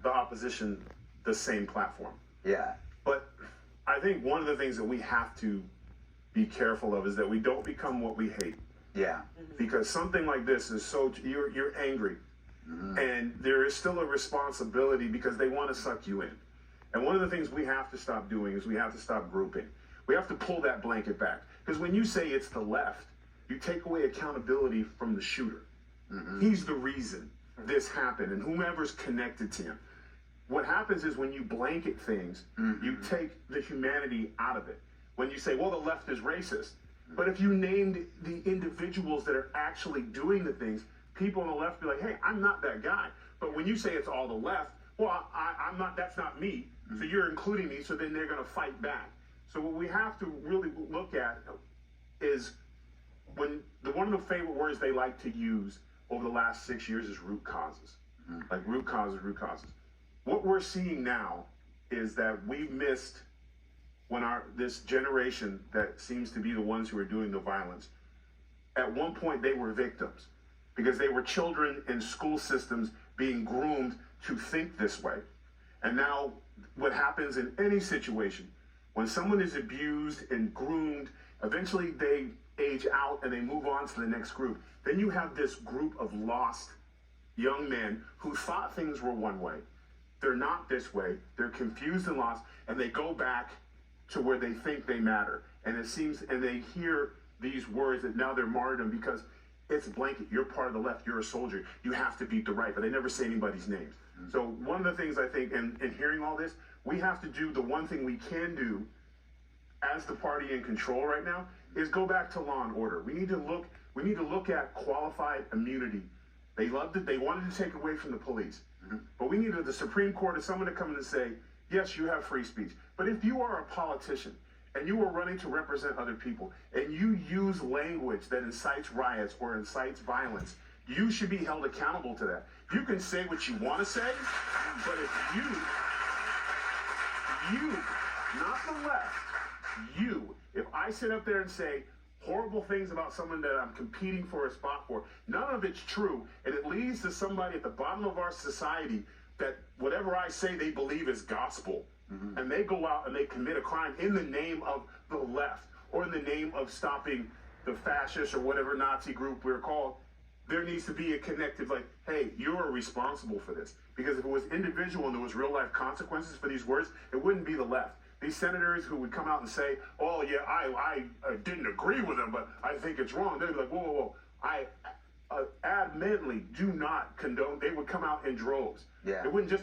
the opposition the same platform. Yeah. But I think one of the things that we have to be careful of is that we don't become what we hate. Yeah. Because something like this is so, you're angry. And there is still a responsibility because they want to suck you in. And one of the things we have to stop doing is we have to stop grouping. We have to pull that blanket back. Because when you say it's the left, you take away accountability from the shooter. He's the reason this happened, and whomever's connected to him. What happens is when you blanket things, you take the humanity out of it. When you say, well, the left is racist, but if you named the individuals that are actually doing the things, people on the left be like, hey, I'm not that guy. But when you say it's all the left, well, I'm not, that's not me. So you're including me, so then they're going to fight back. So what we have to really look at is one of the favorite words they like to use over the last 6 years is root causes. Like root causes. What we're seeing now is that we've missed when this generation that seems to be the ones who are doing the violence, at one point they were victims because they were children in school systems being groomed to think this way. And now what happens in any situation, when someone is abused and groomed, eventually they age out and they move on to the next group. Then you have this group of lost young men who thought things were one way. They're not this way. They're confused and lost, and they go back to where they think they matter. And it seems, and they hear these words that now they're martyrdom because it's a blanket. You're part of the left. You're a soldier. You have to beat the right, but they never say anybody's names. So one of the things I think, in hearing all this, we have to do the one thing we can do as the party in control right now is go back to law and order. We need to look at qualified immunity. They loved it. They wanted to take it away from the police. But we needed the Supreme Court or someone to come in and say, yes, you have free speech. But if you are a politician and you are running to represent other people and you use language that incites riots or incites violence, you should be held accountable to that. You can say what you want to say, but if you, not the left, if I sit up there and say horrible things about someone that I'm competing for a spot for, none of it's true, and it leads to somebody at the bottom of our society that whatever I say they believe is gospel, and they go out and they commit a crime in the name of the left or in the name of stopping the fascists or whatever Nazi group we're called. There needs to be a connective, like, hey, you're responsible for this. Because if it was individual and there was real life consequences for these words, it wouldn't be the left. These senators who would come out and say, oh, yeah, I didn't agree with them, but I think it's wrong. They'd be like, whoa. I admittedly do not condone. They would come out in droves. Yeah. It wouldn't just